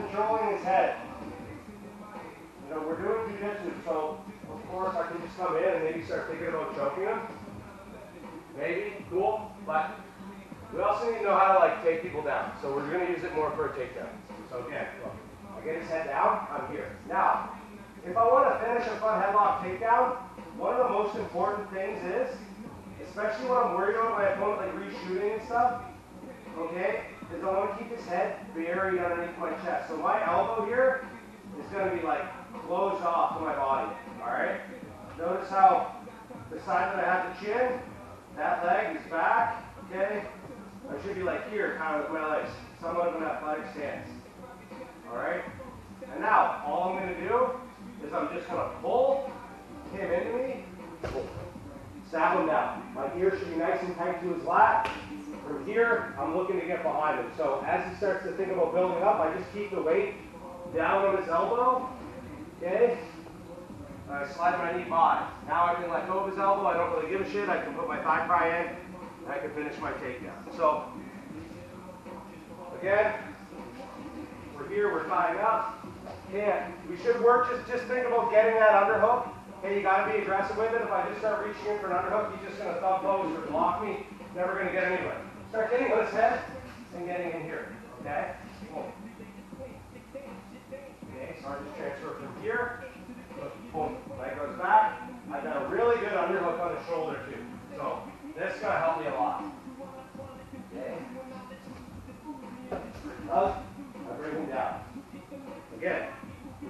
controlling his head. You know, we're doing jiu-jitsu, so of course I can just come in and maybe start thinking about choking him. Maybe, cool, but we also need to know how to like take people down. So we're going to use it more for a takedown. So again, look, I get his head down, I'm here. Now, if I want to finish a front headlock takedown, one of the most important things is, especially when I'm worried about my opponent like reshooting and stuff, okay, is I want to keep his head buried underneath my chest. So my elbow here is going to be like closed off to my body, alright? Notice how the side that I have the chin, that leg is back, okay? I should be like here, kind of with my legs, somewhat of an athletic stance, alright? And now, all I'm going to do is I'm just going to pull him into me, stab him down. My ear should be nice and tight to his lat. From here, I'm looking to get behind him. So as he starts to think about building up, I just keep the weight down on his elbow, okay? And I slide my knee by. Now I can let go of his elbow. I don't really give a shit. I can put my thigh pry in, and I can finish my takedown. So, again, we're here, we're tying up. And we should work, just think about getting that underhook. Okay, you gotta be aggressive with it. If I just start reaching in for an underhook, he's just gonna thumb close or block me. Never gonna get anywhere. Start getting on his head and getting in here. Okay? Boom. Okay, so I just transfer from here. Boom. Leg goes back. I've got a really good underhook on the shoulder too. So this is gonna help me a lot. Okay. Up, I bring him down. Again,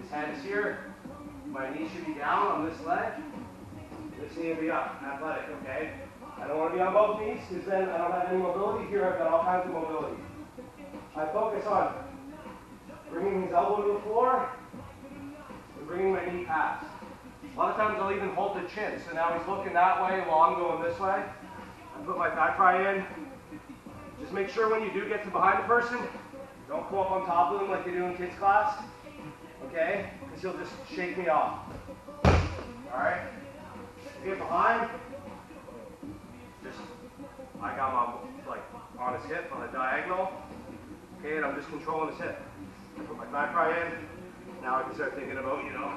his head is here. My knee should be down on this leg. This knee will be up. Athletic, okay? I don't want to be on both knees because then I don't have any mobility. Here I've got all kinds of mobility. I focus on bringing his elbow to the floor and bringing my knee past. A lot of times I'll even hold the chin. So now he's looking that way while I'm going this way. I put my thigh pry in. Just make sure when you do get to behind the person, don't go up on top of them like they do in kids class. Okay? Because he'll just shake me off. Alright? Get behind. I got my, like, on his hip, on a diagonal. Okay, and I'm just controlling his hip. I put my thigh pry in. Now I can start thinking about, you know,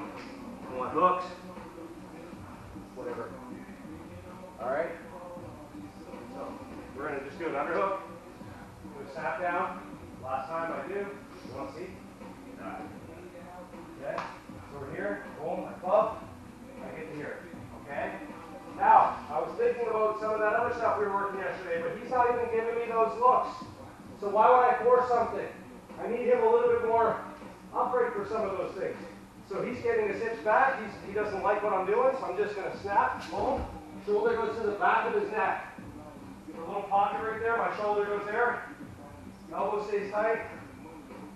I want hooks, whatever. Alright? So, we're going to just do an underhook. Do a snap down. Last time I do. You want to see? Okay? So we're here. Boom, I club. I get to here. Okay? Now, I was thinking about some of that other stuff we were working yesterday, but he's not even giving me those looks. So why would I force something? I need him a little bit more upright for some of those things. So he's getting his hips back. He doesn't like what I'm doing, so I'm just going to snap. Boom. Shoulder goes to the back of his neck. There's a little pocket right there. My shoulder goes there. Elbow stays tight.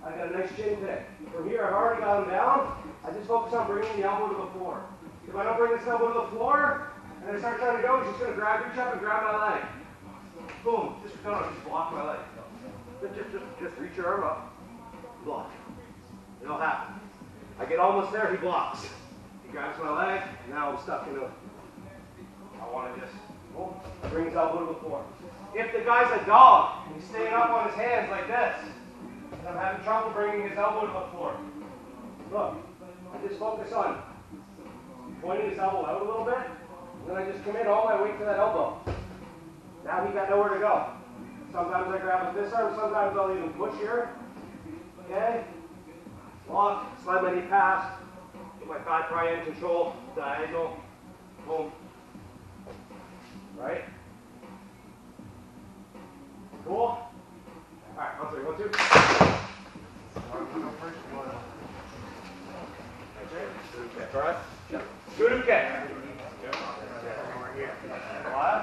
I've got a nice chin pick. From here, I've already got him down. I just focus on bringing the elbow to the floor. If I don't bring this elbow to the floor, and I start trying to go, he's just going to reach up and grab my leg. Boom. Just block my leg. Just reach your arm up. Block. It'll happen. I get almost there, he blocks. He grabs my leg, and now I'm stuck in a... I want to just... Boom. Bring his elbow to the floor. If the guy's a dog, and he's staying up on his hands like this, and I'm having trouble bringing his elbow to the floor, look, I just focus on pointing his elbow out a little bit, and then I just commit all my weight to that elbow. Now he got nowhere to go. Sometimes I grab with this arm, sometimes I'll even push here. Okay? Lock, slide my knee past, put my thigh pry in, control, diagonal, boom. Right? Cool? Alright, 1, 3, 1, 2. Okay, alright? Yeah. Good, okay. What?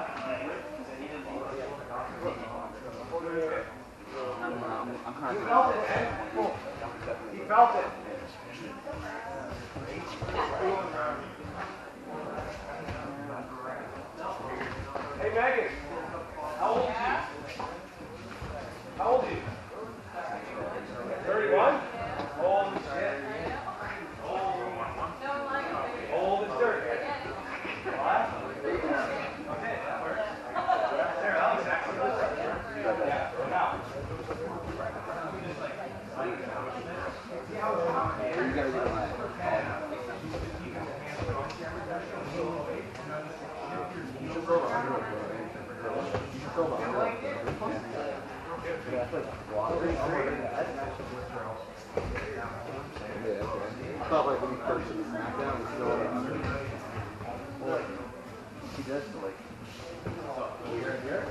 He felt it, man. Cool. He felt it. Hey, I thought like when he first did the smackdown, he's still under. Well, like, he does to like. Here?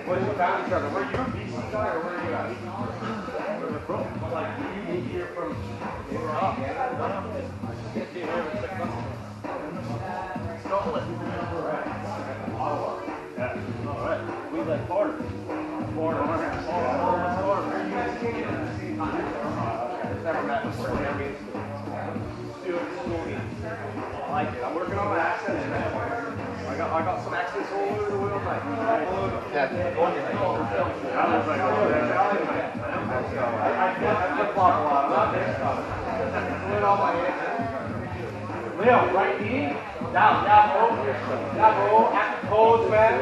Where you a BC guy or where are you at? Where we're from? Like, you here from Scotland. Ottawa. Yeah. Alright. We like Florida. Florida. Where you guys came in? Never met before. I like it. I'm working on my accent. I got some accents all over the world, mate. I flip-flop a lot. I'm not this stuff. Doing all my accents. Leo, right knee. Down, bro. Active pose, man.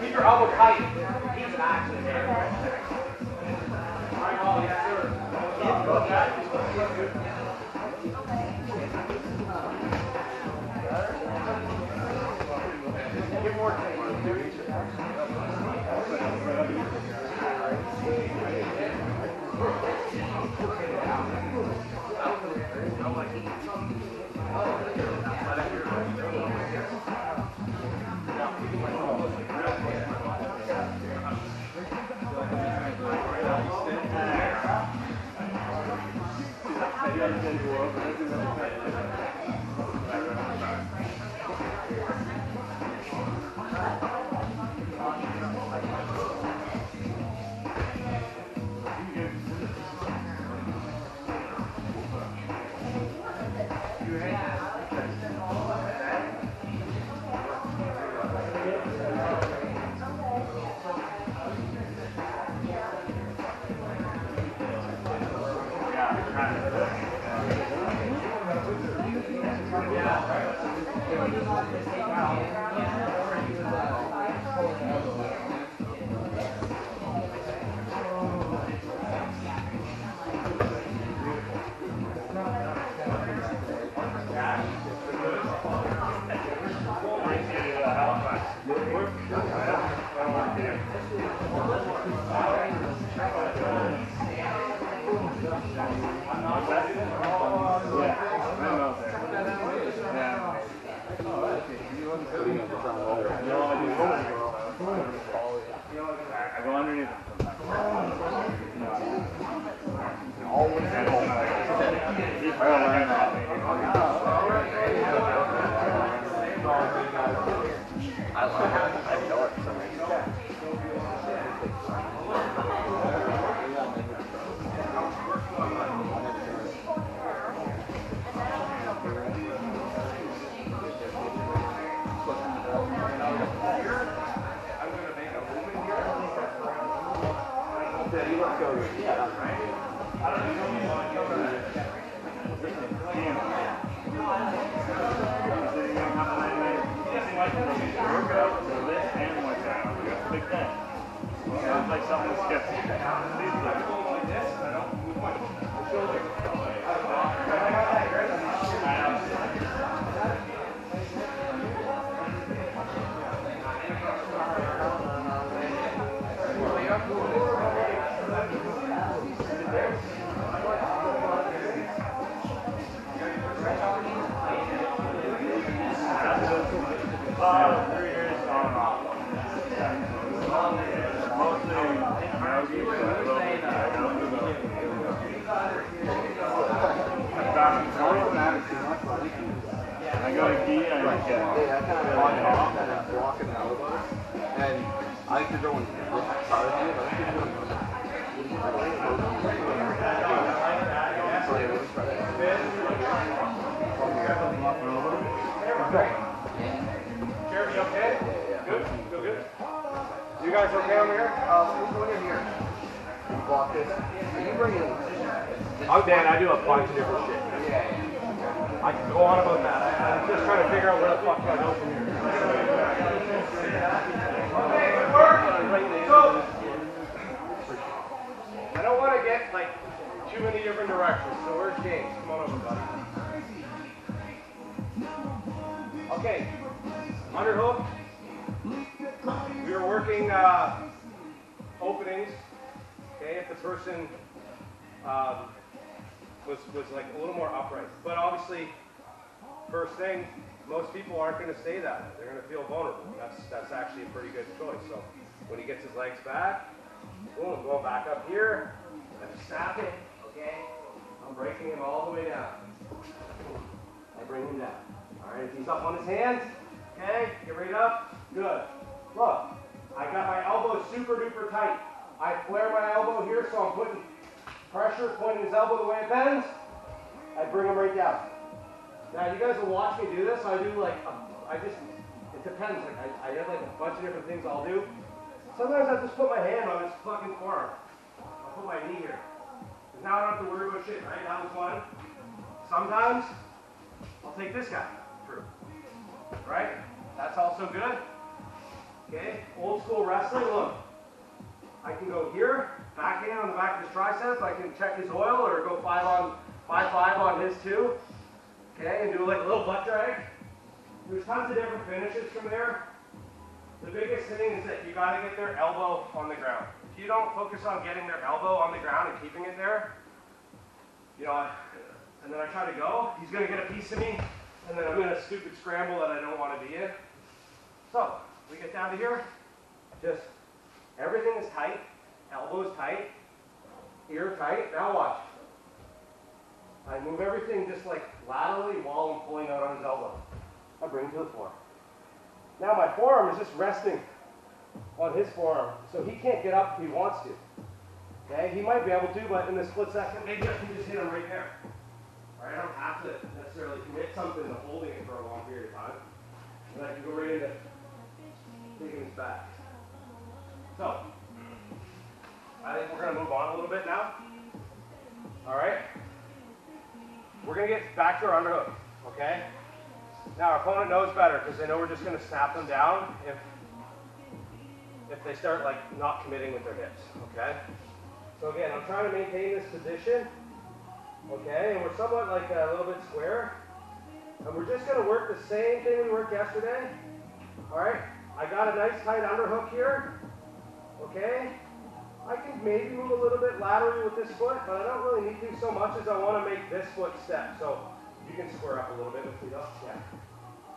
Keep your elbow tight. Keep some action there. Right, oh, yes, sir. Give more time. I go underneath them. I love it. I know it for some reason. Sounds like something sketchy. I go to key and I kind of off and I'm blocking the elbows. And I could go and hard, but I could go Great. Jeremy, okay? Yeah. Good? Feel good? You guys okay over here? Who's going in here? Block this. Are you bringing? I'm Dan. I do a bunch of different shit. Yeah. I can go on about that. I'm just trying to figure out where the fuck I go from here. Okay, good work. So, I don't want to get like too many different directions. So where's James? Come on over, buddy. Okay, underhook. We were working openings. Okay, if the person was like a little more upright. But obviously, first thing, most people aren't going to stay that way. They're going to feel vulnerable. That's actually a pretty good choice. So when he gets his legs back, boom, going back up here, I'm snapping, okay? I'm breaking him all the way down. I bring him down. All right, if he's up on his hands, okay, get right up, good. Look, I got my elbow super duper tight. I flare my elbow here, so I'm putting pressure, pointing his elbow the way it bends. I bring him right down. Now, you guys will watch me do this. I do like, it depends. Like, I have like a bunch of different things I'll do. Sometimes I just put my hand on his fucking forearm. I'll put my knee here. Because now I don't have to worry about shit, right? That was one. Sometimes I'll take this guy through. Right? That's also good. Okay? Old school wrestling, look. I can go here, backhand on the back of his triceps. I can check his oil or go 5-5 on his too. Okay, and do like a little butt drag. There's tons of different finishes from there. The biggest thing is that you got to get their elbow on the ground. If you don't focus on getting their elbow on the ground and keeping it there, you know, and then I try to go, he's going to get a piece of me, and then I'm in a stupid scramble that I don't want to be in. So, we get down to here, just everything is tight, elbow is tight, ear tight. Now watch. I move everything just like laterally while I'm pulling out on his elbow. I bring him to the floor. Now my forearm is just resting on his forearm, so he can't get up if he wants to. Okay, he might be able to, but in this split second, maybe I can just hit him right there. All right, I don't have to necessarily commit something to holding it for a long period of time. And I can go right into taking his back. So, I think we're going to move on a little bit now. All right. We're going to get back to our underhook, okay? Now our opponent knows better because they know we're just going to snap them down if they start like not committing with their hips, okay? So again, I'm trying to maintain this position, okay? And we're somewhat like a little bit square. And we're just going to work the same thing we worked yesterday, all right? I got a nice tight underhook here, okay? I can maybe move a little bit laterally with this foot, but I don't really need to so much as I want to make this foot step. So you can square up a little bit with me though. Yeah.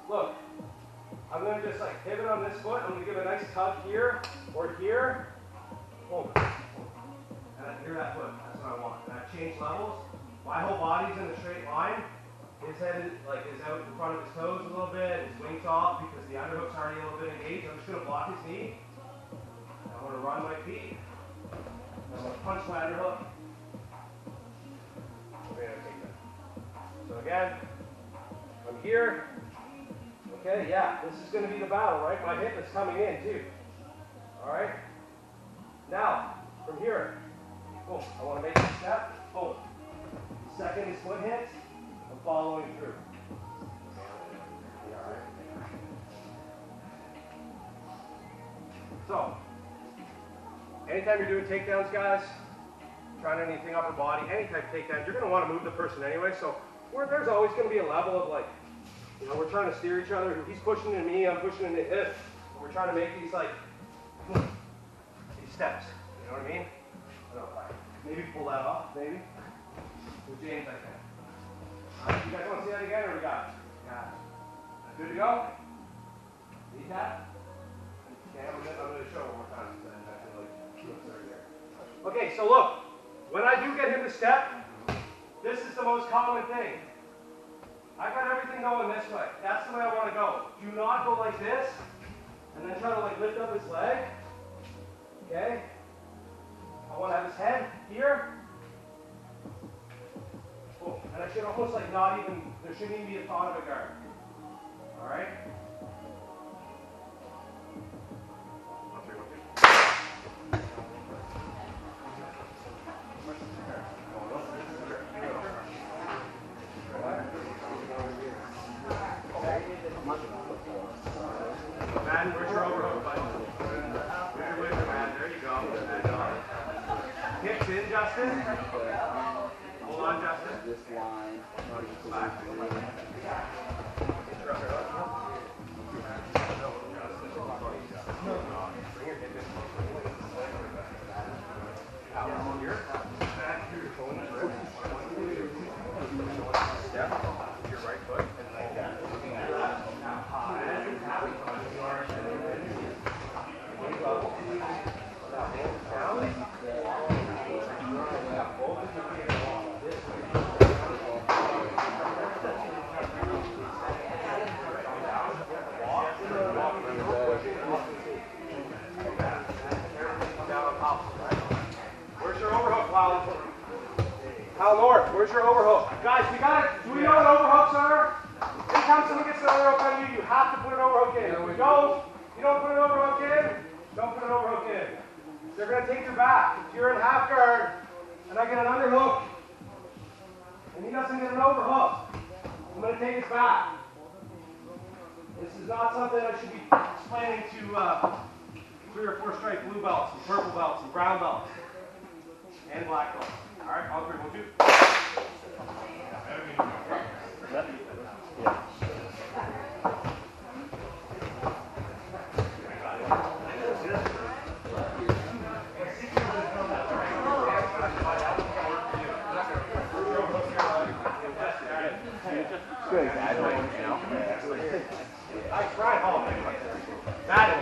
Look, I'm going to just like pivot on this foot. I'm going to give a nice tug here or here. Boom. And I hear that foot. That's what I want. And I change levels. My whole body's in a straight line. His head is out in front of his toes a little bit. His wings off because the underhook's already a little bit engaged. I'm just going to block his knee. I want to run my feet. I'm going to punch my underhook. We're going to take that. So again, I'm here. Okay, yeah, this is going to be the battle, right? My hip is coming in too. All right? Now, from here, boom, I want to make a step. Boom. The second his foot hits, I'm following through. All right? So, anytime you're doing takedowns, guys, trying anything upper body, any type of takedown, you're going to want to move the person anyway. So there's always going to be a level of like, you know, we're trying to steer each other. He's pushing into me, I'm pushing into him. We're trying to make these like, these steps. You know what I mean? I don't know, maybe pull that off, maybe. With James, I can. You guys want to see that again, or we got it? Got it. Good to go? Need that? Okay, I'm going to show it one more time. Okay, so look, when I do get him to step, this is the most common thing. I got everything going this way. That's the way I want to go. Do not go like this, and then try to like lift up his leg. Okay? I want to have his head here. Oh, and I should almost like not even, there shouldn't even be a thought of a guard. All right? Madden, where's your overhook, bud? Where's your whipper, Madden? There you go. Kicks in, Justin. Hold on, Justin. This line. Bring your hip in. Out here. Back to your shoulder. Step. Your right foot. And like that. Now, high. Where's your overhook, Kyle North, where's your overhook? Guys, do we know what overhooks are? Anytime someone gets an overhook on you, you have to put an overhook in. If you don't put an overhook in, don't put an overhook in. They're going to take your back. If you're in half guard, and I get an underhook, and he doesn't get an overhook, I'm going to take his back. This is not something I should be explaining to 3 or 4 stripe blue belts, and purple belts, and brown belts, and black belts. All right, all 3, 1, 2. Good. Nice, Brian Hall. Madden.